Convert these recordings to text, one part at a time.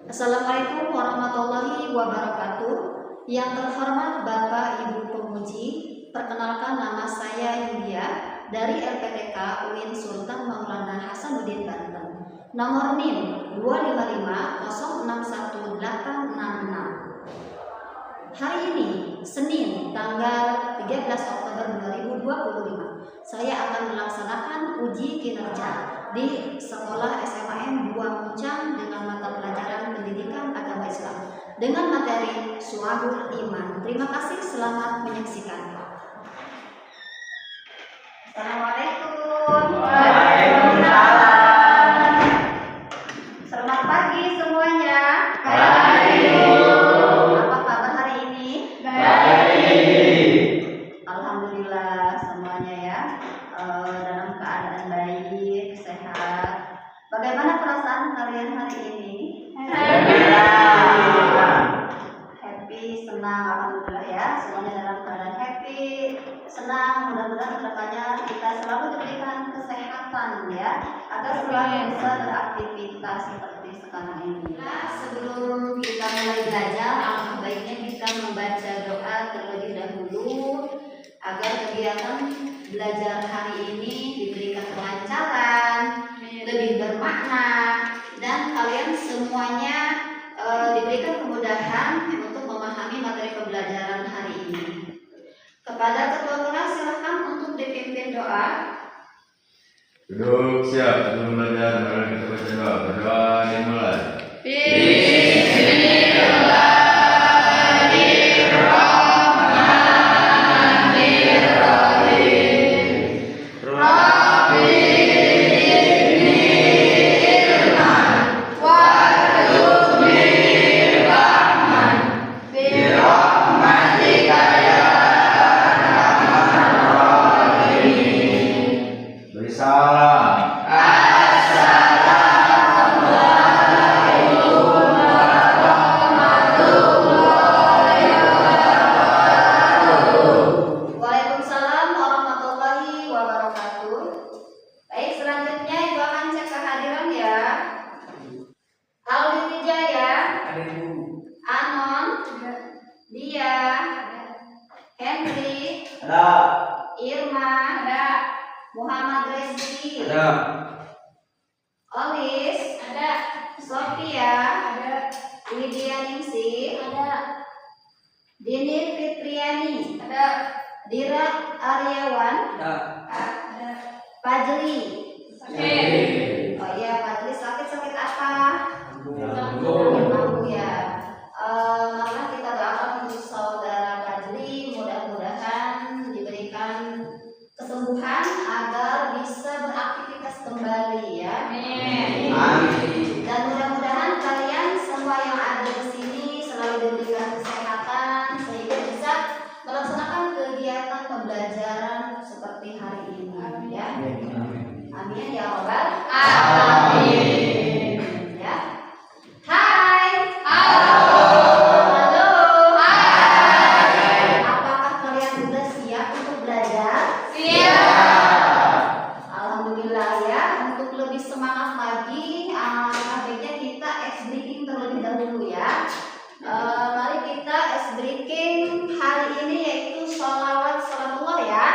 Assalamualaikum warahmatullahi wabarakatuh. Yang terhormat Bapak Ibu Pemuji, perkenalkan nama saya Yulia dari LPTK UIN Sultan Maulana Hasanuddin Banten. Nomor NIM 255061866. Hari ini Senin tanggal 13 Oktober 2025, saya akan melaksanakan uji kinerja di Sekolah SMAN 2 Muncang dengan mata pelajaran Pendidikan Agama Islam dengan materi Syu'abul Iman. Terima kasih, selamat menyaksikan. Assalamualaikum. Waalaikumsalam. Selamat pagi semuanya. Pagi. Apa kabar hari ini? Baik. Alhamdulillah semuanya ya, dalam keadaan baik, sehat. Bagaimana perasaan kalian hari ini? Happy, senang, alhamdulillah ya. Semuanya dalam keadaan happy, senang. Mudah-mudahan kedepannya kita selalu diberikan kesehatan ya, agar selalu bisa beraktivitas seperti sekarang ini. Sebelum kita mulai belajar, alangkah baiknya kita membaca doa terlebih dahulu agar kegiatan belajar hari ini diberikan kelancaran, lebih bermakna, dan kalian semuanya diberikan kemudahan untuk memahami materi pembelajaran hari ini. Kepada ketua kelas silakan untuk dipimpin doa. Duduk siap sebelum belajar. Mari kita baca doa. Berdoa dimulai. Waalaikumsalam warahmatullahi wabarakatuh. Baik, selanjutnya Ibu akan cek kehadiran ya. Aldi Wijaya, Anon, Dia, Henry, Irma, Muhammad Rezki, Olis, Sofia, Widya Ningsih, Dini Fitriani, Dira Aryawan, Fajri. Oh iya, Fajri sakit apa? Lambung ya. Maka kita doakan untuk saudara Fajri, mudah-mudahan diberikan kesembuhan agar bisa beraktivitas kembali ya. Amin. Dan mudah-mudahan kalian semua yang ada di sini selalu diberikan kesehatan sehingga bisa melaksanakan kegiatan pembelajaran seperti hari ini ya. Amin ya Rabbal alamin. Ya. Hai. Halo. Hai. Apakah kalian sudah siap untuk belajar? Alhamdulillah ya. Untuk lebih semangat lagi, baiknya kita ice breaking terlebih dahulu ya. Mari kita ice breaking hari ini yaitu sholawat salatullah ya.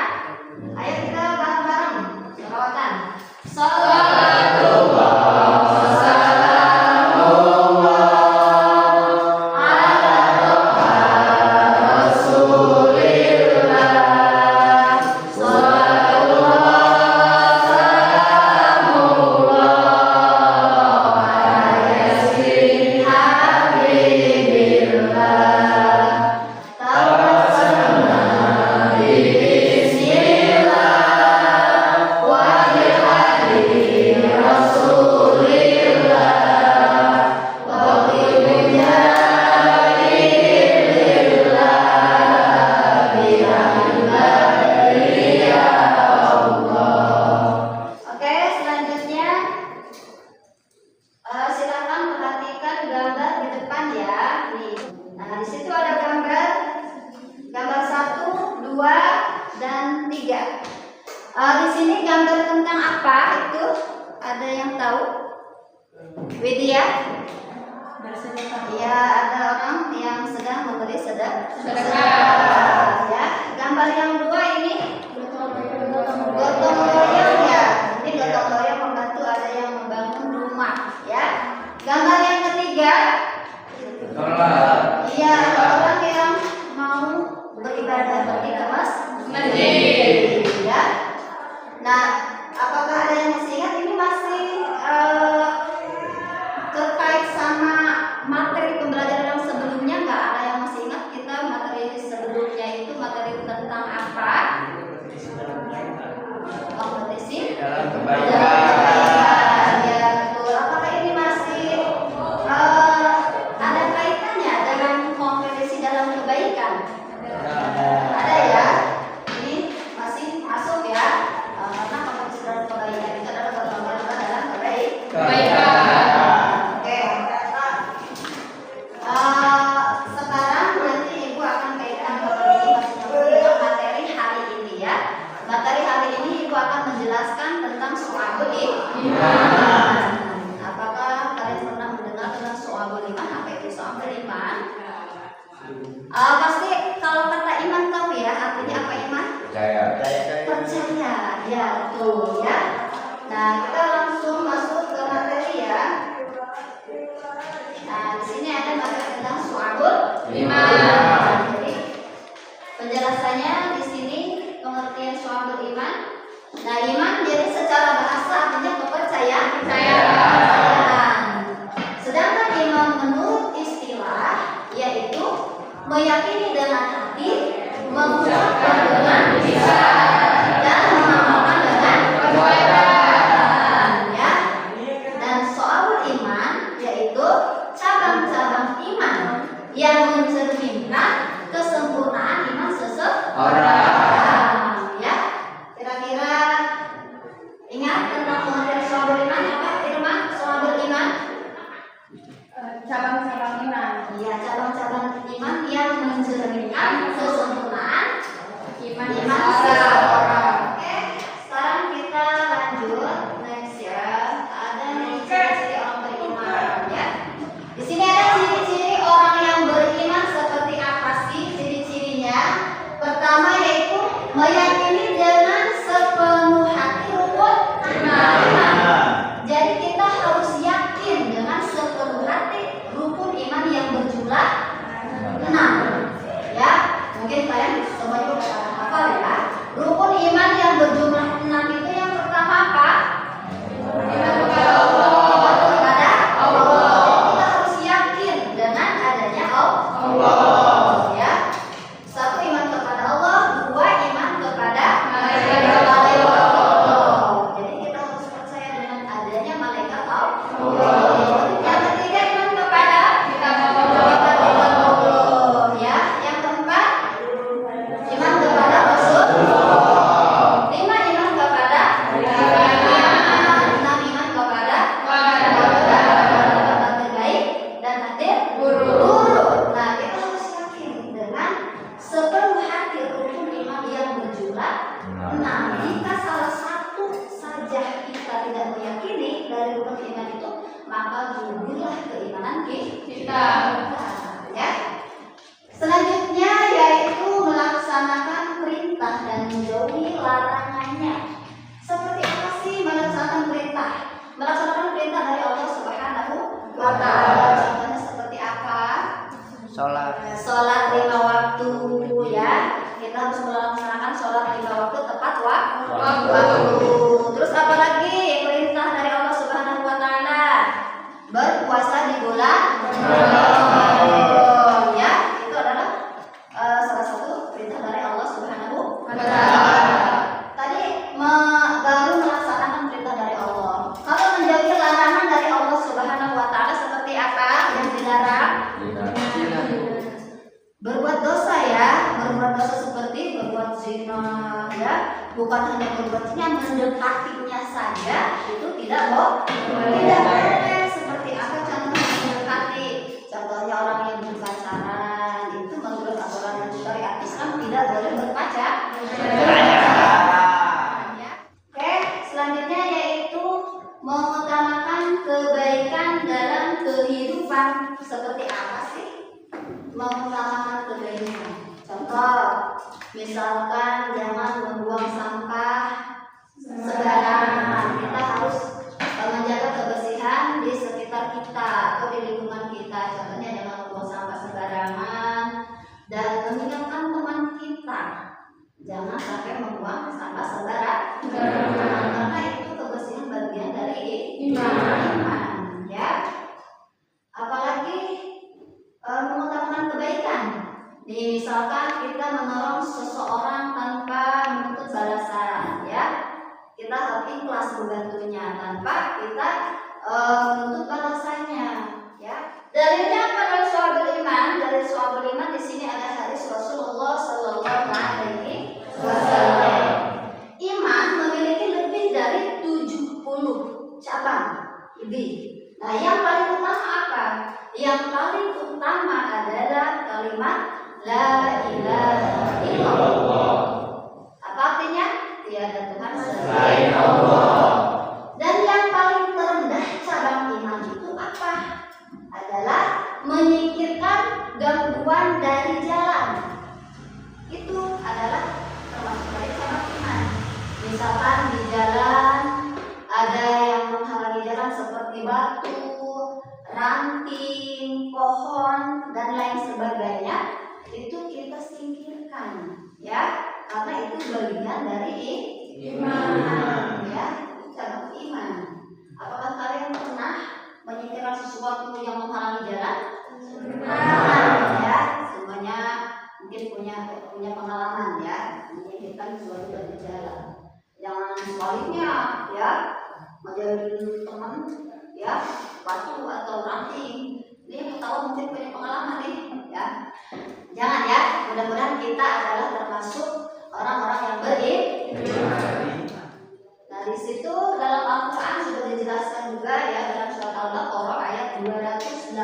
Ayo kita bareng-bareng sholawatan. Salatullah. Di sini gambar tentang apa itu? Ada yang tahu? Widya? Ya, ada orang yang sedang memberi sedekah. Ya, gambar yang dua ini gotong royong ya. Ini gotong royong membantu, ada yang membangun rumah. Ya, gambar yang ketiga. Iya, orang yang mau beribadah pergi ke masjid. Ya. Nah, apakah ada yang masih ingat ini masih terkait sama materi pembelajaran yang sebelumnya? Nggak ada yang masih ingat kita materi sebelumnya itu materi tentang apa? Kompetisi dalam kebaikan. Ya, betul. Apakah ini masih ada kaitannya dengan kompetisi dalam kebaikan? Ada ya. Ini masih masuk ya. Karena kompetisi dalam kebaikan itu adalah berlomba-lomba dalam kebaikan. Oke. Sekarang nanti Ibu akan kaitkan dengan materi hari ini ya. Materi hari ini Ibu akan menjelaskan tentang Syu'abul Iman. Apakah kalian pernah mendengar tentang Syu'abul Iman? Apa itu Syu'abul Iman? Pasti kalau kata iman tahu ya, artinya apa iman? Percaya, ya betul ya. Nah, kita langsung masuk ke materi ya. Nah, di sini ada materi tentang Syu'abul Iman. Jadi penjelasannya di sini pengertian Syu'abul Iman. Nah, iman jadi secara bahasa artinya kepercayaan. Sedangkan iman menurut istilah yaitu meyakini dengan hati, mengucapkan dengan lisan, dan mengamalkan dengan perbuatan. Ya. Dan Syu'abul Iman yaitu cabang-cabang iman yang mencerminkan kesempurnaan iman seseorang. Ya. Kira-kira ingat tentang pengertian Syu'abul Iman apa? Firman Syu'abul Iman? Cabang-cabang iman. Iya, cabang-cabang iman yang mencerminkan kesempurnaan iman seseorang. Oke, sekarang kita lanjut next ya. Ada nih ciri-ciri orang beriman ya. Di sini ada ciri-ciri orang yang beriman seperti apa sih ciri-cirinya? Pertama yaitu meyakini dengan sepenuh hati rukun iman. Jadi kita harus yakin dengan sepenuh hati rukun iman yang berjumlah 6. Ya, mungkin kalian semuanya udah hafal ya. Rukun iman yang berjumlah 6 itu yang pertama apa? Iman kepada Allah. Kepada Allah. Kita harus yakin dengan adanya Allah. Ya. 1 iman kepada Allah, 2 iman kepada malaikat Allah. Jadi kita harus percaya dengan adanya malaikat Allah. Yang ketiga iman kepada kitab Allah. Ya. Yang keempat iman kepada Rasul. 5 iman kepada 6 iman kepada kabar baik dan hadir guru. Nah, kita harus yakin dengan sepenuh hati rukun iman yang berjumlah 6. Jika salah satu saja kita tidak meyakini dari rukun iman itu, maka gugurlah keimanan kita. Ya. Selanjutnya yaitu melaksanakan perintah dan menjauhi larangannya. Seperti apa sih melaksanakan perintah? Melaksanakan perintah dari Allah Subhanahu wa Ta'ala. Contohnya seperti apa? Sholat 5 waktu ya. Kita harus melaksanakan sholat 5 waktu tepat waktu. Terus apa lagi perintah dari Allah Subhanahu wa Ta'ala? Berpuasa di bulan Ramadan. Ya, itu adalah salah satu perintah dari Allah Subhanahu wa Ta'ala. Tadi baru melaksanakan perintah dari Allah. Kalau menjauhi larangan dari Allah Subhanahu wa Ta'ala seperti apa yang dilarang? Berbuat dosa ya, berbuat dosa seperti berbuat zina ya, bukan hanya berbuat zina, mendekatinya saja itu tidak boleh. Seperti apa contohnya mendekati? Contohnya orang yang berpacaran itu menurut aturan syariat Islam tidak boleh berpacaran. Ya. Oke, selanjutnya yaitu mengutamakan kebaikan dalam kehidupan. iman seperti apa sih? Mengutamakan kebaikan. Contoh, misalkan jangan membuang sampah sembarangan. Kita harus menjaga kebersihan di sekitar kita atau di lingkungan kita. Contohnya jangan membuang sampah sembarangan dan mengingatkan teman kita jangan sampai membuang sampah sembarangan. Karena itu kebersihan bagian dari iman, ya. Apalagi mengutamakan kebaikan. Nih, misalkan kita menolong seseorang tanpa menuntut balasan, ya. Kita harus ikhlas membantunya tanpa kita menuntut balasannya, ya. Dalilnya pada sahabat iman, dari sahabat iman di sini ada hadis Rasulullah Sallallahu Alaihi Wasallam. Iman memiliki lebih dari 70 cabang lebih. Nah, yang paling utama apa? Yang paling utama adalah kalimat La ilaha illallah. Apa artinya? Tiada Tuhan selain Allah. Dan yang paling terendah cabang iman itu apa? Adalah menyingkirkan gangguan dari jalan. Itu adalah termasuk dari cabang iman. Misalkan di jalan ada yang menghalangi jalan seperti batu, ranting, pohon, dan lain sebagainya, itu kita singkirkan, ya, karena itu bagian dari iman, ya, itu cabang iman. Apakah kalian pernah menyingkirkan sesuatu yang menghalangi jalan? Ya, semuanya mungkin punya pengalaman, ya, menyingkirkan sesuatu dari jalan. Jangan sebaliknya, ya, menjadi teman, ya, batu atau ranting. Ini ketahuan mungkin punya pengalaman nih, ya. Jangan, ya. Mudah-mudahan kita adalah termasuk orang-orang yang beriman. Nah, di situ dalam Al-Quran sudah dijelaskan juga, ya, dalam surat Al-Baqarah ayat 285.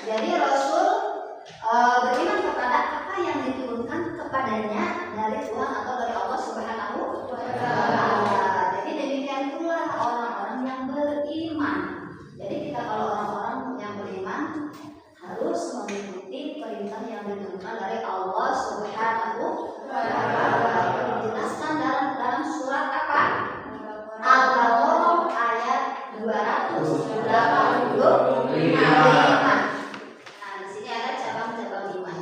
Jadi Rasul beriman kepada apa yang diturunkan kepadanya dari Tuhan atau dari Allah Subhanahu wa Ta'ala. Jadi demikian pula orang-orang yang beriman. Jadi kita kalau orang-orang yang beriman harus mengikuti perintah yang diturunkan dari Allah Subhanahu wa Ta'ala. Dijelaskan dalam surat apa? Al-Baqarah ayat 285. Nah, di sini ada cabang-cabang iman.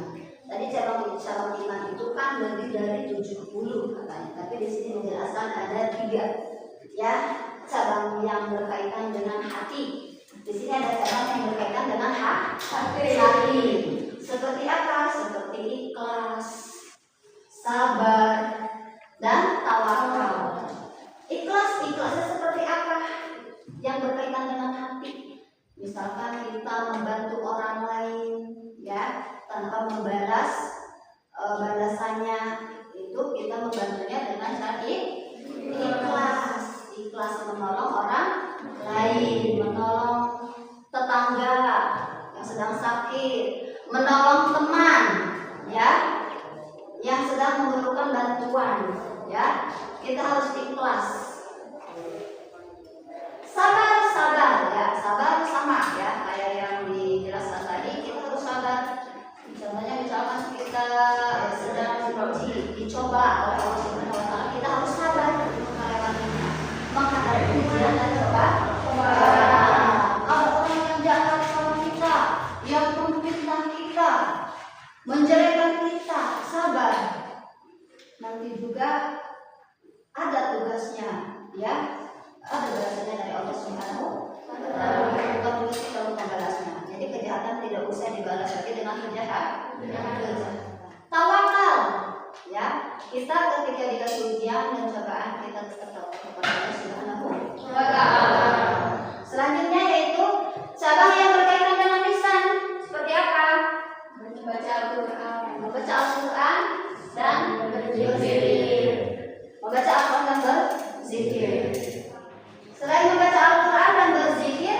Tadi cabang iman itu kan lebih dari 70 katanya. Tapi di sini dijelaskan ada 3. Ya, cabang yang berkaitan dengan hati. Di sini ada cabang yang berkaitan dengan hati. Seperti apa? Seperti ikhlas, sabar, dan tawakal. Ikhlasnya seperti apa? Yang berkaitan dengan hati. Misalkan kita membantu orang lain, ya, tanpa membalas balasannya, itu kita membantunya dengan cara ikhlas menolong orang lain, menolong tetangga yang sedang sakit, menolong teman, ya, yang sedang memerlukan bantuan, ya. Kita harus ikhlas. Sabar, ya, sabar sama, ya, kayak yang dijelaskan tadi. Kita harus sabar. Contohnya misalkan kita sedang dicoba oleh Allah Subhanahu wa Ta'ala, kita harus sabar untuk melewatinya, menghadapi ujian dan cobaan. Kalau orang yang jahat sama kita, yang memfitnah kita, menjelekkan kita, sabar. Nanti juga ada tugasnya, ya, ada balasannya dari Allah Subhanahu wa Ta'ala. Bukan tugasnya kalau membalasnya. Jadi kejahatan tidak usah dibalas lagi dengan kejahatan. Tawakal, ya, kita ketika dikasih ujian dan cobaan kita tetap tawakal kepada Allah Subhanahu wa Ta'ala. Selanjutnya yaitu cabang yang berkaitan dengan lisan. Seperti apa? Membaca Al-Quran dan berzikir. Membaca Al-Quran dan berzikir. Selain membaca Al-Quran dan berzikir,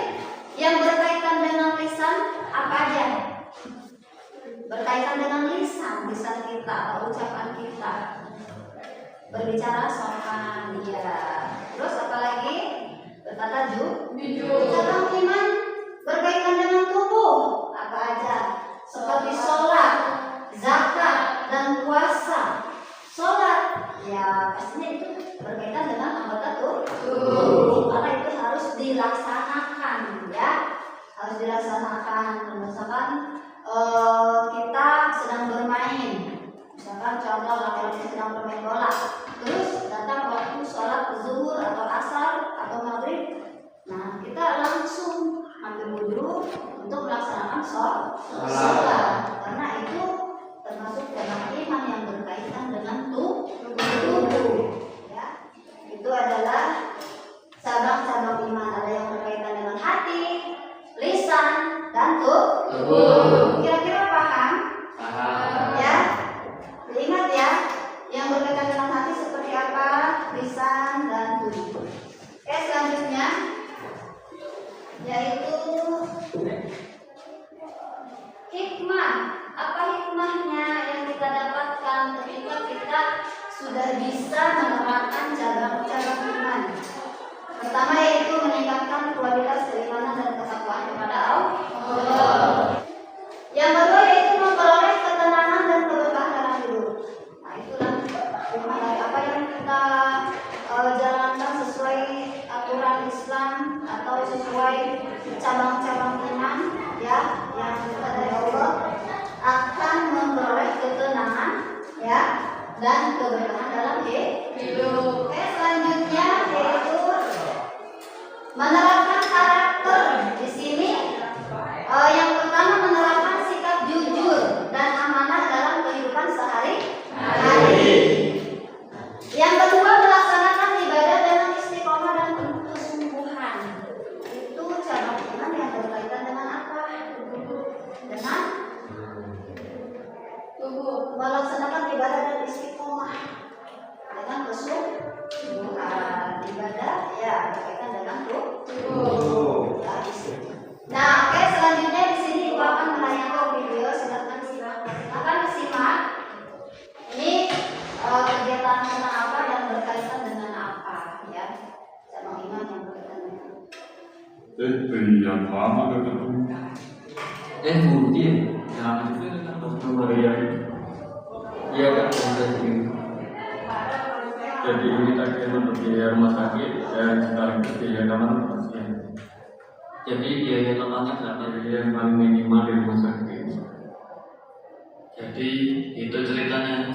yang berkaitan dengan lisan apa aja? Berkaitan dengan lisan kita, ucapan kita, berbicara sopan, ya. Terus apa lagi? Berkata jujur. Cabang iman dilaksanakan ya, harus dilaksanakan. Misalkan kita sedang bermain, misalkan contoh laki-laki sedang bermain bola, terus datang waktu sholat zuhur atau asar atau maghrib, nah kita langsung ambil wudhu untuk melaksanakan sholat, karena itu termasuk dalam iman yang berkaitan dengan tubuh ya. Itu adalah cabang-cabang iman, ada yang berkaitan dengan hati, lisan, dan tubuh. Kira-kira paham? Paham. Ya, ingat ya, yang berkaitan dengan hati seperti apa, lisan, dan tubuh. Oke, selanjutnya yaitu hikmah. Apa hikmahnya yang kita dapatkan ketika kita sudah bisa menerapkan cabang-cabang iman? Pertama yaitu meningkatkan kualitas keimanan dan ketakwaan kepada Allah. Yang kedua yaitu memperoleh ketenangan dan keberkahan dalam hidup. Nah, itulah hikmah dari apa yang kita jalankan sesuai aturan Islam atau sesuai cabang-cabang iman ya yang kita dari Allah, akan memperoleh ketenangan ya dan keberkahan dalam hidup. Oke, selanjutnya yaitu menerapkan karakter. Di sini yang pertama menerapkan sikap jujur dan amanah dalam kehidupan sehari-hari. Yang kedua melaksanakan ibadah dengan istiqomah dan kesungguhan. Itu cabang iman yang berkaitan dengan apa? Dengan melaksanakan ibadah dan istiqomah dengan kesungguhan. Ibadah ya berkaitan dengan tubuh. Nah, oke, selanjutnya di sini Ibu akan menayangkan video, silakan simak. Ini kegiatan tentang apa dan berkaitan dengan apa ya? Cabang iman yang berkaitan dengan. Yang lama ketemu. Mungkin yang Maria dia kan sering. Jadi ini tadi untuk biaya rumah sakit dan sekaligus biaya kamar pasien. Jadi biaya totalnya berapa? Biaya yang paling minimal di rumah sakit. Jadi itu ceritanya.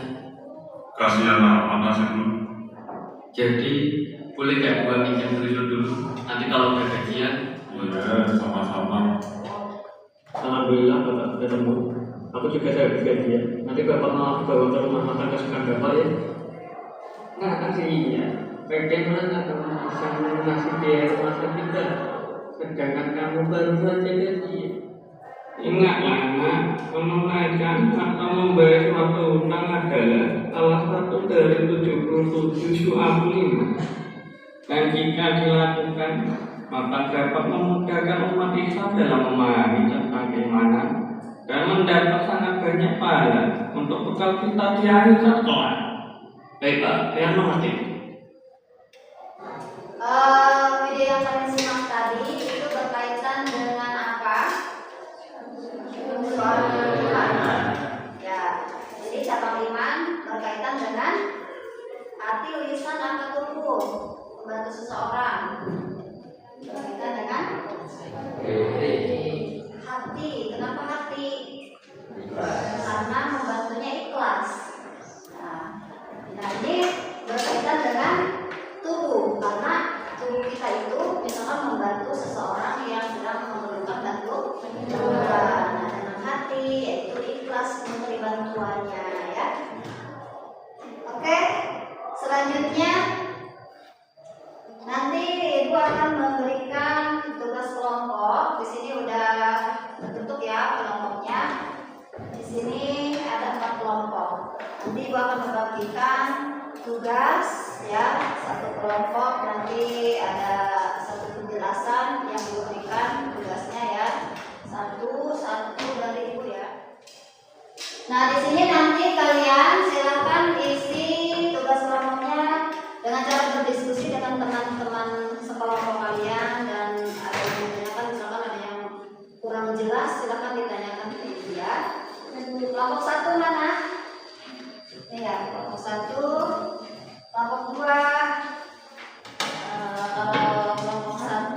Kasihan anak dulu. Jadi boleh gak gua minjem dulu? Nanti kalau udah gajian. Iya, sama-sama. Alhamdulillah Bapak ketemu. Aku juga saya gajian. Nanti Bapak mau aku bawa ke rumah makan kesukaan Bapak ya. Nah aslinya bagaimana kamu bisa melunasi biaya rumah sakit kita, sedangkan kamu baru saja gajian? Ingatlah nak, menunaikan atau membayar suatu hutang adalah salah satu dari 77 syu'abul iman. Dan jika dilakukan, maka dapat memudahkan umat Islam dalam memahami tentang keimanan dan mendapat sangat banyak pahala untuk bekal kita di akhirat kelak. Baik Pak, saya mengerti. Video yang kalian simak tadi itu berkaitan dengan apa? Soal iman. Ya, jadi cabang iman berkaitan dengan hati, lisan, dan tubuh. Membantu seseorang berkaitan dengan hati. Kenapa hati? Karena membantunya ikhlas. Nah, ini berkaitan dengan tubuh, karena tubuh kita itu misalkan membantu seseorang yang sedang memerlukan bantuan. Nah, dengan hati yaitu ikhlas memberi bantuannya ya. Oke, selanjutnya nanti Ibu akan memberikan tugas kelompok. Di sini udah terbentuk ya kelompoknya. Di sini ada 4 kelompok. Nanti Ibu akan membagikan tugas ya, satu kelompok nanti ada satu penjelasan yang diberikan tugasnya ya, satu dari Ibu ya. Nah, di sini nanti kalian silakan isi tugas kelompoknya dengan cara berdiskusi dengan teman-teman sekelompok kalian, dan ada yang ditanyakan, misalkan ada yang kurang jelas silakan ditanyakan ke Ibu ya. Kelompok 1 mana? Ini ya, kelompok 1, kelompok 2. Kalau kelompok 1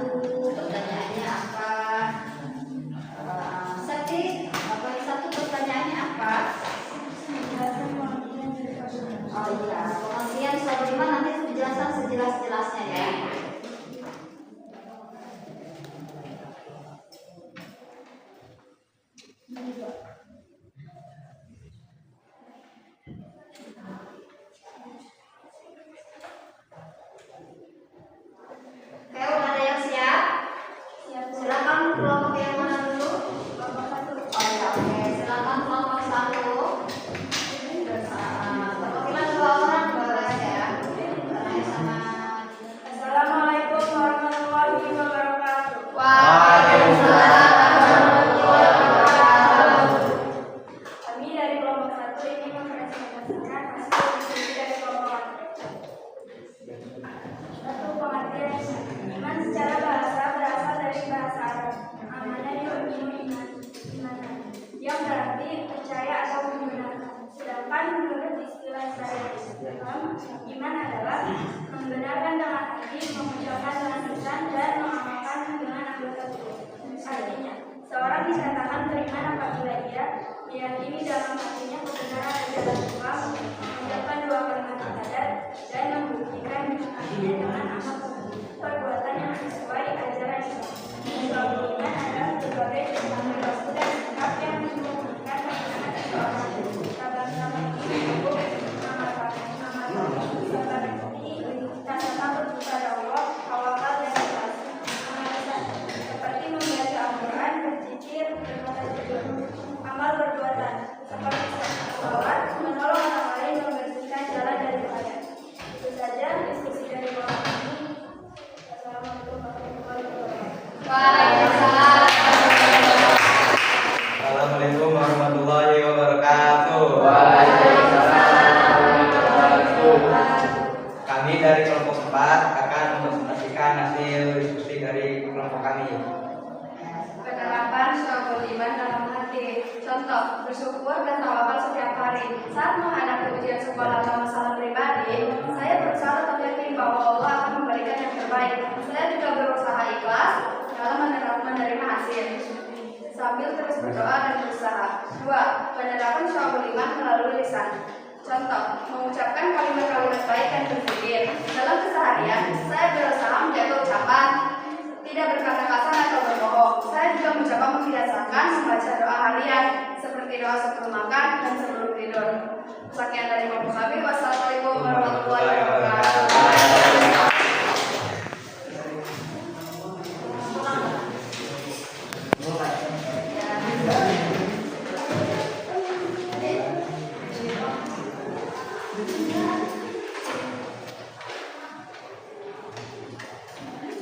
perbuatan, seperti sholat, menolong orang lain, membersihkan jalan dari bahaya. Itu saja diskusi dari malam ini. Assalamualaikum warahmatullahi wabarakatuh. Waalaikumsalam. Assalamualaikum warahmatullahi wabarakatuh. Kami dari kelompok 4 akan mempresentasikan hasil diskusi dari kelompok kami. Penerapan syukur iman dalam hati. Contoh, bersyukur dan tawakal setiap hari. Saat menghadapi ujian sekolah atau masalah pribadi, saya berusaha tetap yakin bahwa Allah akan memberikan yang terbaik. Saya juga berusaha ikhlas dalam menerima hasil, sambil terus berdoa dan berusaha. 2. Penerapan syukur iman melalui lisan. Contoh, mengucapkan kalimat-kalimat baik dan berzikir. Dalam keseharian, saya berusaha menjaga ucapan, tidak berkata kasar atau berbohong. Saya juga mencoba membiasakan membaca doa harian, seperti doa sebelum makan dan sebelum tidur. Sekian dari kelompok kami. Wassalamualaikum warahmatullahi wabarakatuh.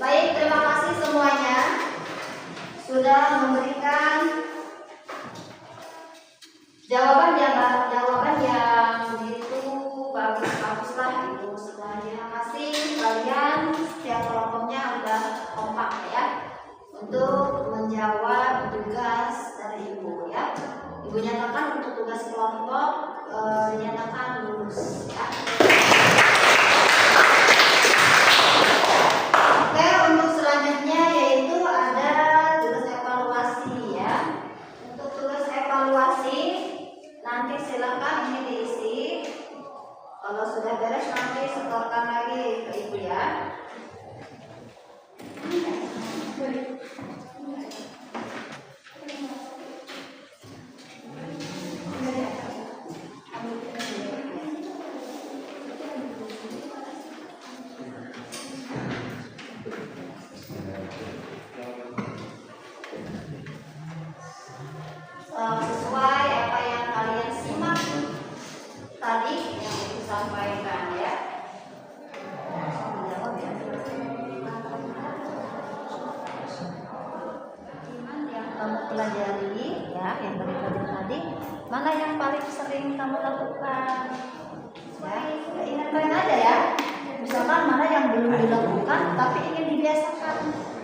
Baik, terima kasih semuanya sudah memberikan jawaban yang begitu bagus-baguslah itu. Terima kasih kalian, setiap kelompoknya udah kompak ya untuk menjawab tugas dari ibu ya. Ibu nyatakan untuk tugas kelompok dinyatakan lulus ya. Oke, untuk selanjutnya yaitu ada tugas evaluasi ya. Untuk tugas evaluasi nanti silakan ini diisi. Kalau sudah beres nanti setorkan lagi ke ibu ya. Sesuai apa yang kalian simak tadi yang ibu sampaikan ya. Yang kamu pelajari ya, yang tadi tadi, mana yang paling sering kamu lakukan? Ya, ingat-ingat aja ya. Misalkan mana yang belum dilakukan tapi ingin dibiasakan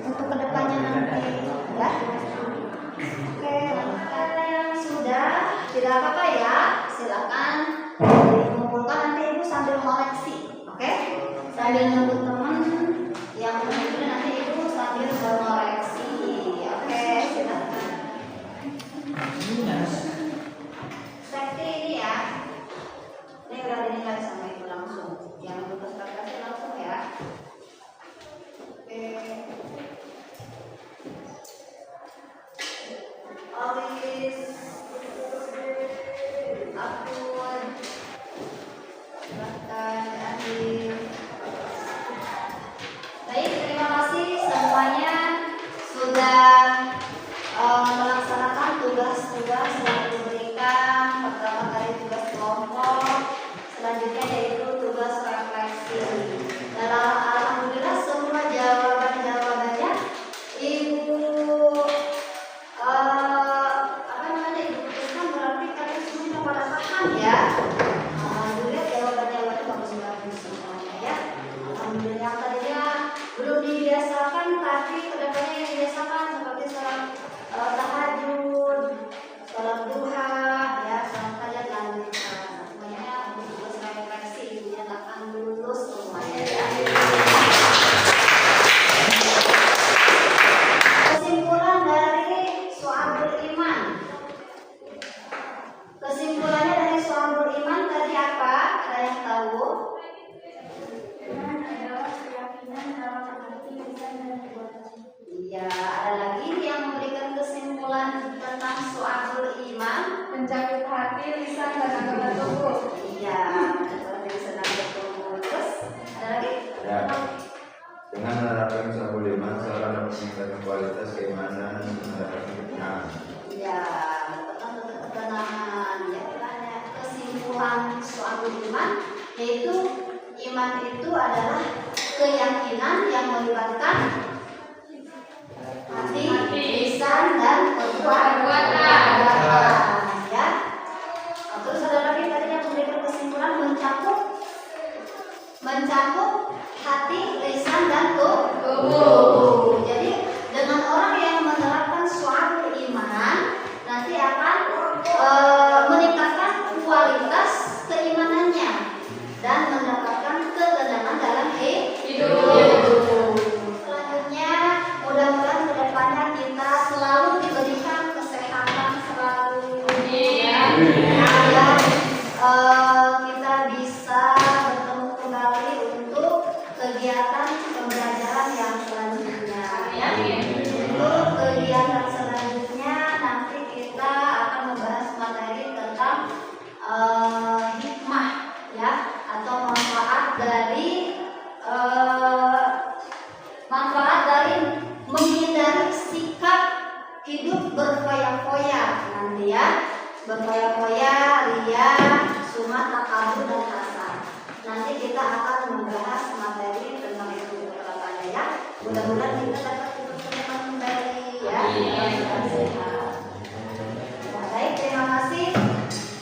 untuk kedepannya nanti ya. Oke, karena yang sudah tidak apa-apa ya, silakan dikumpulkan nanti ibu sambil koleksi, oke? Sambil nunggu teman yang menunggu nanti ibu sambil berkoleksi, oke? Silakan. Safety ini ya, ini udah dinilai sama ibu langsung, yang lulus presentasi langsung ya. Oke. Alis, Akun, bahkan Adil. Baik, terima kasih semuanya sudah melaksanakan tugas-tugas yang diberikan. Pertama kali tugas kelompok, selanjutnya yaitu tugas refleksi. Dan alhamdulillah semua jawabannya ibu ya. Alhamdulillah jawabannya bagus-bagus semuanya ya. Alhamdulillah yang tadinya belum dibiasakan tapi kedepannya yang dibiasakan seperti sholat tahajud, sholat duha ya, sholat hajat lanjutkan. Semuanya untuk tugas refleksi dinyatakan lulus semuanya ya. Kesimpulan dari Syu'abul Iman. Kesimpulannya dari Syu'abul Iman tadi apa? Ada yang tahu? Iman adalah keyakinan dalam hati, lisan dan perbuatan. Iya, ada lagi yang memberikan kesimpulan tentang Syu'abul Iman. Menjaga hati, lisan dan anggota tubuh. Iya, kalau dari senang bertumbuh. Terus ada lagi? Ya. Dengan menerapkan Syu'abul Iman, seorang dapat meningkatkan kualitas keimanan dan mendapat ketenangan. Iya, teman-teman keseluruhan suatu iman, yaitu iman itu adalah keyakinan yang melibatkan hati, lisan, dan perbuatan. Ya. Terus saudara kita tadi yang memberikan kesimpulan mencakup hati, lisan, dan tubuh. Jadi dengan orang yang menerapkan suatu iman nanti akan meningkatkan kualitas keimanannya dan mendapatkan ketenangan dalam hidup. Selanjutnya, mudah-mudahan kedepannya kita selalu diberikan kesehatan selalu, ya, agar kita bisa bertemu kembali untuk kegiatan pembelajaran yang selanjutnya. Untuk kegiatan selanjutnya nanti kita akan membahas materi tentang hikmah, ya, atau manfaat dari menghindari sikap hidup berfoya-foya nanti, ya, berfoya-foya, ria, sum'ah, takabur, dan hasad. Nanti kita akan membahas materi tentang itu kedepannya, ya. Mudah-mudahan kita dapat bertemu kembali, ya. Sehat. Baik, terima kasih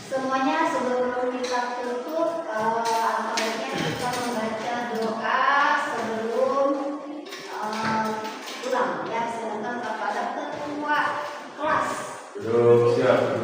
semuanya. Sebelum kita tutup, alhamdulillah kita membaca doa sebelum pulang, ya. Sedangkan kepada ketua kelas. Duduk siap.